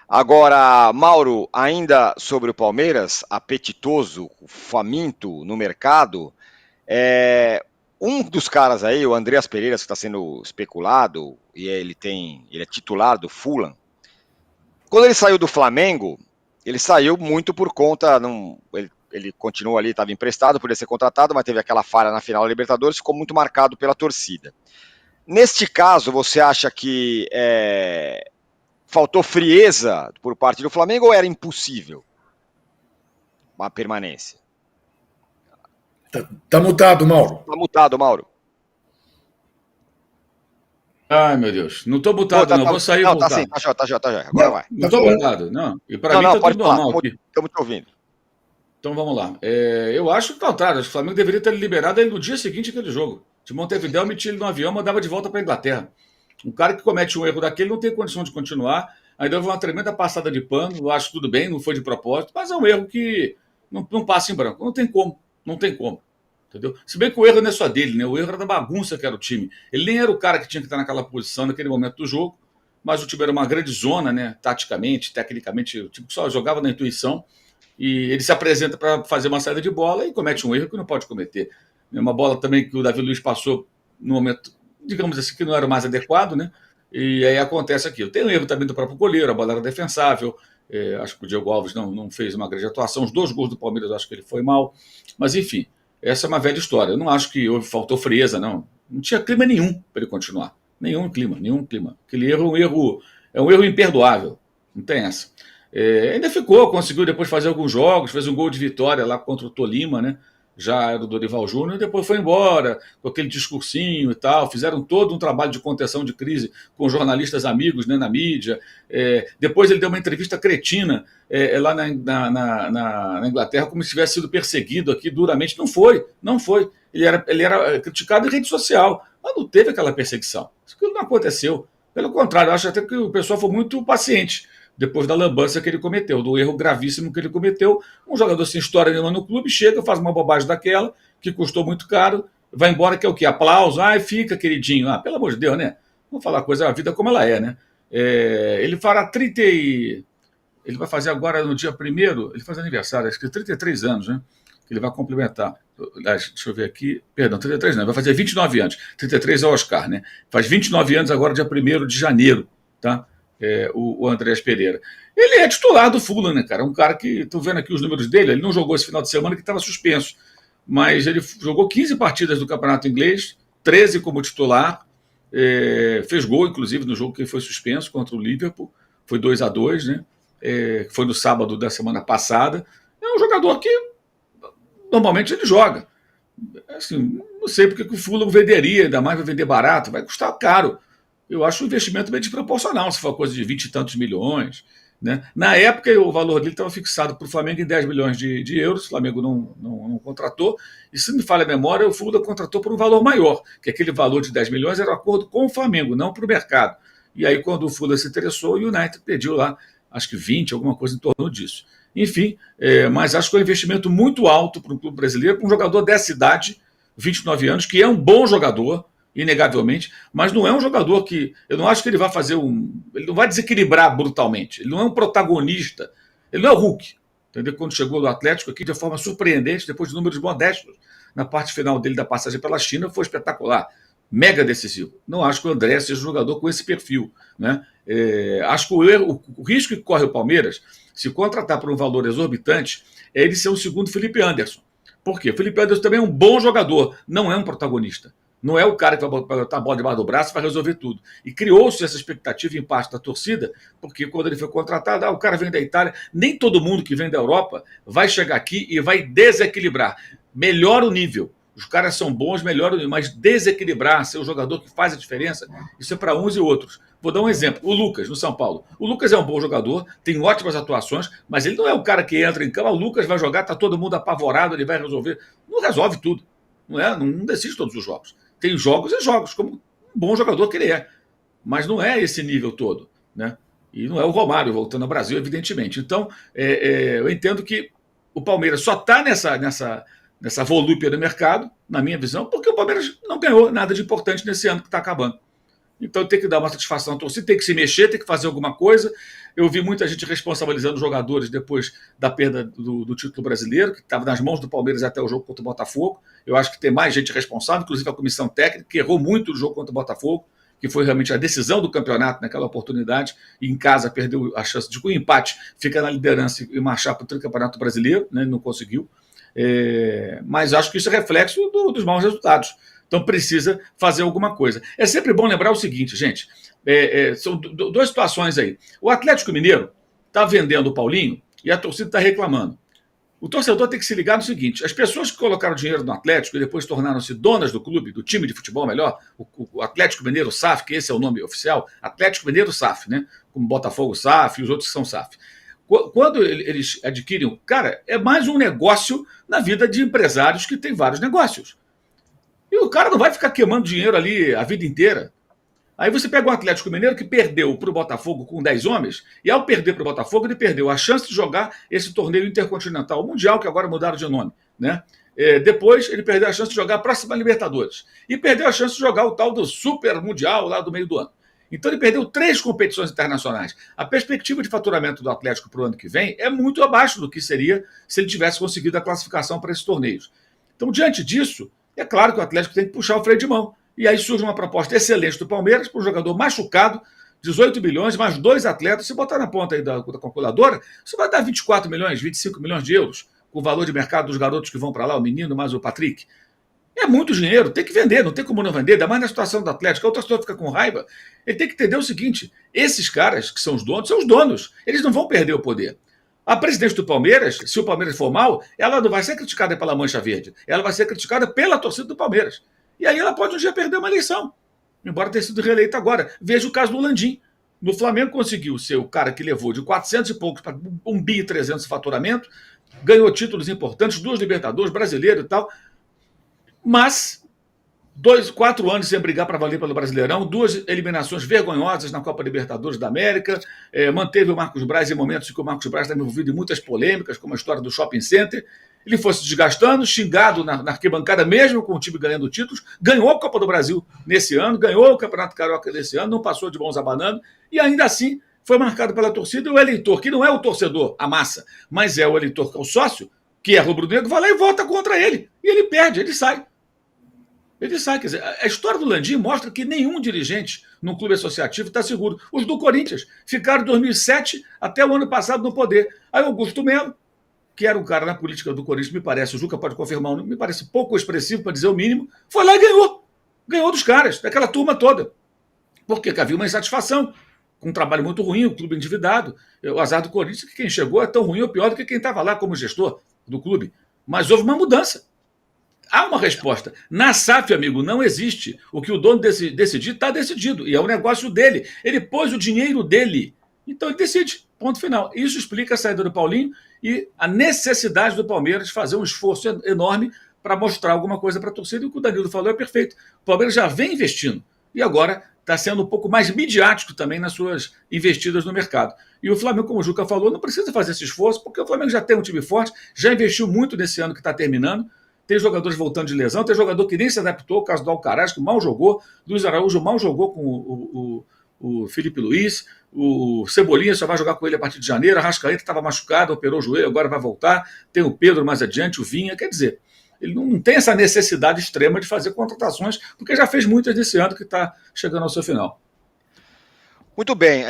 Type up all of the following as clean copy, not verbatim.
Agora, Mauro, ainda sobre o Palmeiras, apetitoso, faminto no mercado, um dos caras aí, o Andreas Pereira, que está sendo especulado, e ele é titular do Fulham. Quando ele saiu do Flamengo, ele saiu muito por conta, ele continuou ali, estava emprestado, podia ser contratado, mas teve aquela falha na final da Libertadores, ficou muito marcado pela torcida. Neste caso, você acha que faltou frieza por parte do Flamengo ou era impossível uma permanência? Tá mutado, Mauro. Tá mutado, Mauro. Ai, meu Deus. Não tô mutado, não. Vou sair e voltar. Tá sim, tá já. Agora vai. Não tô mutado, não. E para mim tá tudo normal aqui. Estamos te ouvindo. Então vamos lá. Eu acho que contrário. Acho que o Flamengo deveria ter liberado ele no dia seguinte aquele jogo. De Montevidéu, metia ele no avião, mandava de volta para a Inglaterra. Um cara que comete um erro daquele não tem condição de continuar. Ainda houve uma tremenda passada de pano. Eu acho que tudo bem, não foi de propósito, mas é um erro que não passa em branco. Não tem como. Não tem como. Entendeu? Se bem que o erro não é só dele, né? O erro era da bagunça que era o time. Ele nem era o cara que tinha que estar naquela posição naquele momento do jogo, mas o time era uma grande zona, né? Taticamente, tecnicamente, o time só jogava na intuição e ele se apresenta para fazer uma saída de bola e comete um erro que não pode cometer. Uma bola também que o Davi Luiz passou no momento, digamos assim, que não era o mais adequado, né? E aí acontece aquilo. Tem um erro também do próprio goleiro, a bola era defensável. Acho que o Diego Alves não fez uma grande atuação. Os 2 gols do Palmeiras, acho que ele foi mal. Mas, enfim, essa é uma velha história. Eu não acho que faltou frieza, não. Não tinha clima nenhum para ele continuar. Nenhum clima. Aquele erro é um erro imperdoável. Não tem essa. Ainda conseguiu depois fazer alguns jogos, fez um gol de vitória lá contra o Tolima, né? Já era do Dorival Júnior, e depois foi embora com aquele discursinho e tal. Fizeram todo um trabalho de contenção de crise com jornalistas amigos, né, na mídia. Depois ele deu uma entrevista cretina lá na Inglaterra, como se tivesse sido perseguido aqui duramente. Não foi. Ele era criticado em rede social, mas não teve aquela perseguição. Isso não aconteceu. Pelo contrário, eu acho até que o pessoal foi muito paciente depois da lambança que ele cometeu, do erro gravíssimo que ele cometeu. Um jogador sem história nenhuma no clube, chega, faz uma bobagem daquela, que custou muito caro, vai embora, que é o quê? Aplauso, fica, queridinho. Pelo amor de Deus, né? Vamos falar a vida como ela é, né? Ele fará ele vai fazer agora no dia 1º, ele faz aniversário, acho que 33 anos, né? Que ele vai complementar. Deixa eu ver aqui. Perdão, 33 não, vai fazer 29 anos. 33 é o Oscar, né? Faz 29 anos agora, dia 1º de janeiro, tá? O Andreas Pereira. Ele é titular do Fulham, né, cara? Um cara que, estou vendo aqui os números dele, ele não jogou esse final de semana que estava suspenso, mas ele jogou 15 partidas do Campeonato Inglês, 13 como titular, fez gol, inclusive, no jogo que foi suspenso contra o Liverpool, foi 2-2, né? Foi no sábado da semana passada. É um jogador que normalmente ele joga. Assim, não sei porque que o Fulham venderia, ainda mais vai vender barato, vai custar caro. Eu acho um investimento bem desproporcional, se for coisa de 20 e tantos milhões. Né? Na época, o valor dele estava fixado para o Flamengo em 10 milhões de euros, o Flamengo não contratou, e se me falha a memória, o Fulham contratou por um valor maior, que aquele valor de 10 milhões era um acordo com o Flamengo, não para o mercado. E aí, quando o Fulham se interessou, o United pediu lá, acho que 20, alguma coisa em torno disso. Enfim, mas acho que é um investimento muito alto para um clube brasileiro, para um jogador dessa idade, 29 anos, que é um bom jogador, inegavelmente, mas não é um jogador que... Eu não acho que ele vai fazer ele não vai desequilibrar brutalmente. Ele não é um protagonista. Ele não é o Hulk. Entendeu? Quando chegou no Atlético aqui de forma surpreendente, depois de números modestos, na parte final dele da passagem pela China, foi espetacular. Mega decisivo. Não acho que o André seja um jogador com esse perfil. Né? Acho que o risco que corre o Palmeiras, se contratar por um valor exorbitante, é ele ser o segundo Felipe Anderson. Por quê? O Felipe Anderson também é um bom jogador, não é um protagonista. Não é o cara que vai botar a bola debaixo do braço e vai resolver tudo. E criou-se essa expectativa em parte da torcida, porque quando ele foi contratado, o cara vem da Itália, nem todo mundo que vem da Europa vai chegar aqui e vai desequilibrar. Melhora o nível. Os caras são bons, melhora o nível, mas desequilibrar, ser o jogador que faz a diferença, isso é para uns e outros. Vou dar um exemplo. O Lucas, no São Paulo. O Lucas é um bom jogador, tem ótimas atuações, mas ele não é o cara que entra em campo, o Lucas vai jogar, está todo mundo apavorado, ele vai resolver. Não resolve tudo. Não decide todos os jogos. Tem jogos e jogos, como um bom jogador que ele é. Mas não é esse nível todo. Né? E não é o Romário voltando ao Brasil, evidentemente. Então, eu entendo que o Palmeiras só está nessa volúpia do mercado, na minha visão, porque o Palmeiras não ganhou nada de importante nesse ano que está acabando. Então tem que dar uma satisfação à torcida, tem que se mexer, tem que fazer alguma coisa. Eu vi muita gente responsabilizando os jogadores depois da perda do título brasileiro, que estava nas mãos do Palmeiras até o jogo contra o Botafogo. Eu acho que tem mais gente responsável, inclusive a comissão técnica, que errou muito no jogo contra o Botafogo, que foi realmente a decisão do campeonato naquela oportunidade, e em casa perdeu a chance de, com o empate, ficar na liderança e marchar para o tricampeonato brasileiro, né? Não conseguiu. Mas acho que isso é reflexo dos maus resultados. Então precisa fazer alguma coisa. É sempre bom lembrar o seguinte, gente, são duas situações aí. O Atlético Mineiro está vendendo o Paulinho e a torcida está reclamando. O torcedor tem que se ligar no seguinte: as pessoas que colocaram dinheiro no Atlético e depois tornaram-se donas do clube, do time de futebol melhor, o Atlético Mineiro SAF, que esse é o nome oficial, Atlético Mineiro SAF, né? Como Botafogo SAF e os outros que são SAF. Quando eles adquirem, cara, é mais um negócio na vida de empresários que tem vários negócios. E o cara não vai ficar queimando dinheiro ali a vida inteira. Aí você pega o Atlético Mineiro que perdeu para o Botafogo com 10 homens, e ao perder para o Botafogo, ele perdeu a chance de jogar esse torneio intercontinental, mundial, que agora mudaram de nome, né? Depois ele perdeu a chance de jogar a próxima Libertadores. E perdeu a chance de jogar o tal do Super Mundial lá do meio do ano. Então ele perdeu 3 competições internacionais. A perspectiva de faturamento do Atlético para o ano que vem é muito abaixo do que seria se ele tivesse conseguido a classificação para esses torneios. Então, diante disso, é claro que o Atlético tem que puxar o freio de mão. E aí surge uma proposta excelente do Palmeiras para um jogador machucado, 18 milhões, mais 2 atletas. Se botar na ponta aí da calculadora, você vai dar 24 milhões, 25 milhões de euros, com o valor de mercado dos garotos que vão para lá, o menino mais o Patrick. É muito dinheiro, tem que vender, não tem como não vender, ainda mais na situação do Atlético. A outra pessoa fica com raiva. Ele tem que entender o seguinte: esses caras que são os donos, eles não vão perder o poder. A presidente do Palmeiras, se o Palmeiras for mal, ela não vai ser criticada pela Mancha Verde, ela vai ser criticada pela torcida do Palmeiras. E aí ela pode um dia perder uma eleição, embora tenha sido reeleita agora. Veja o caso do Landim. No Flamengo conseguiu ser o cara que levou de 400 e poucos para 1,3 bi de faturamento, ganhou títulos importantes, 2 Libertadores, brasileiro e tal, mas 4 anos sem brigar para valer pelo Brasileirão, 2 eliminações vergonhosas na Copa Libertadores da América, manteve o Marcos Braz em momentos em que o Marcos Braz estava envolvido em muitas polêmicas, como a história do Shopping Center. Ele foi se desgastando, xingado na arquibancada, mesmo com o time ganhando títulos, ganhou a Copa do Brasil nesse ano, ganhou o Campeonato Carioca desse ano, não passou de mãos abanando, e ainda assim foi marcado pela torcida, e o eleitor, que não é o torcedor, a massa, mas é o eleitor, que é o sócio, que é rubro-negro, vai lá e vota contra ele, e ele perde, ele sai. Ele sai, quer dizer, a história do Landim mostra que nenhum dirigente num clube associativo está seguro. Os do Corinthians ficaram de 2007 até o ano passado no poder. Aí o Augusto Melo, que era um cara na política do Corinthians, me parece, o Juca pode confirmar, me parece pouco expressivo para dizer o mínimo, foi lá e ganhou. Ganhou dos caras, daquela turma toda. Por quê? Porque havia uma insatisfação, com um trabalho muito ruim, o clube endividado. O azar do Corinthians é que quem chegou é tão ruim ou pior do que quem estava lá como gestor do clube. Mas houve uma mudança. Há uma resposta. Na SAF, amigo, não existe. O que o dono decidir, está decidido. E é o negócio dele. Ele pôs o dinheiro dele. Então ele decide. Ponto final. Isso explica a saída do Paulinho e a necessidade do Palmeiras fazer um esforço enorme para mostrar alguma coisa para a torcida. E o que o Danilo falou é perfeito. O Palmeiras já vem investindo. E agora está sendo um pouco mais midiático também nas suas investidas no mercado. E o Flamengo, como o Juca falou, não precisa fazer esse esforço, porque o Flamengo já tem um time forte, já investiu muito nesse ano que está terminando. Tem jogadores voltando de lesão, tem jogador que nem se adaptou, o caso do Alcaraz, que mal jogou, Luiz Araújo mal jogou com o Felipe Luiz, o Cebolinha só vai jogar com ele a partir de janeiro, a Arrascaeta estava machucado, operou o joelho, agora vai voltar, tem o Pedro mais adiante, o Vinha, quer dizer, ele não tem essa necessidade extrema de fazer contratações, porque já fez muitas desse ano que está chegando ao seu final. Muito bem,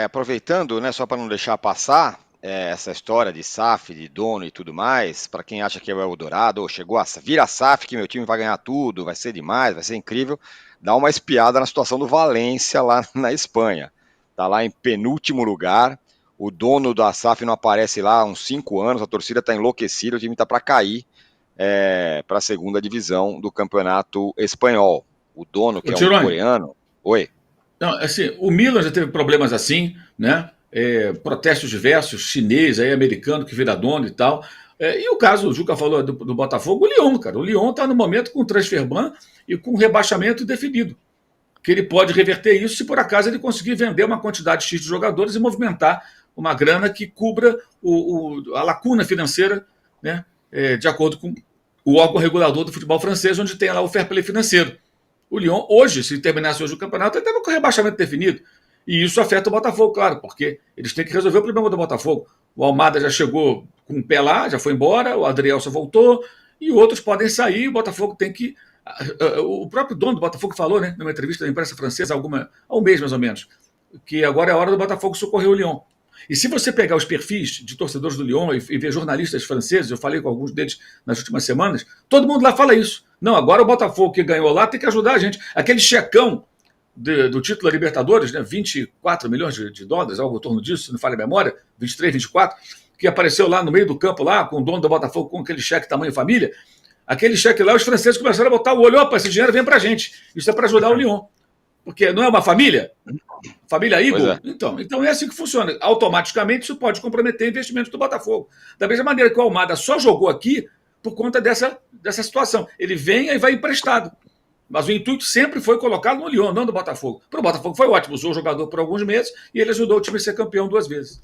aproveitando, né, só para não deixar passar, essa história de SAF, de dono e tudo mais, para quem acha que é o Eldorado, chegou a vir a SAF, que meu time vai ganhar tudo, vai ser demais, vai ser incrível, dá uma espiada na situação do Valência lá na Espanha. Está lá em penúltimo lugar, o dono da SAF não aparece lá há uns 5 anos, a torcida está enlouquecida, o time está para cair para a segunda divisão do campeonato espanhol. O dono, que é um coreano... Oi? Não, assim, o Milan já teve problemas assim, né? Protestos diversos, chinês, aí, americano que vira dono e tal. E o caso, o Juca falou do Botafogo, o Lyon, cara. O Lyon está no momento com transfer ban e com rebaixamento definido. Que ele pode reverter isso se por acaso ele conseguir vender uma quantidade X de jogadores e movimentar uma grana que cubra a lacuna financeira, né? De acordo com o órgão regulador do futebol francês, onde tem lá o fair play financeiro. O Lyon, hoje, se terminasse hoje o campeonato, ele estava com o rebaixamento definido. E isso afeta o Botafogo, claro, porque eles têm que resolver o problema do Botafogo. O Almada já chegou com o pé lá, já foi embora, o Adrielson voltou, e outros podem sair, o Botafogo tem que. O próprio dono do Botafogo falou, né, numa entrevista da imprensa francesa, há um mês mais ou menos, que agora é a hora do Botafogo socorrer o Lyon. E se você pegar os perfis de torcedores do Lyon e ver jornalistas franceses, eu falei com alguns deles nas últimas semanas, todo mundo lá fala isso. Não, agora o Botafogo que ganhou lá tem que ajudar a gente. Aquele checão do título da Libertadores, né, 24 milhões de dólares, algo em torno disso, se não falha a memória, 23, 24, que apareceu lá no meio do campo, lá, com o dono do Botafogo, com aquele cheque tamanho família, aquele cheque lá, os franceses começaram a botar o olho, opa, esse dinheiro vem pra gente, isso é para ajudar o Lyon. Porque não é uma família? Família Igor? É. Então é assim que funciona. Automaticamente isso pode comprometer investimentos do Botafogo. Da mesma maneira que o Almada só jogou aqui por conta dessa situação. Ele vem e vai emprestado. Mas o intuito sempre foi colocá-lo no Lyon, não no Botafogo. Para o Botafogo foi ótimo, usou o jogador por alguns meses e ele ajudou o time a ser campeão 2 vezes.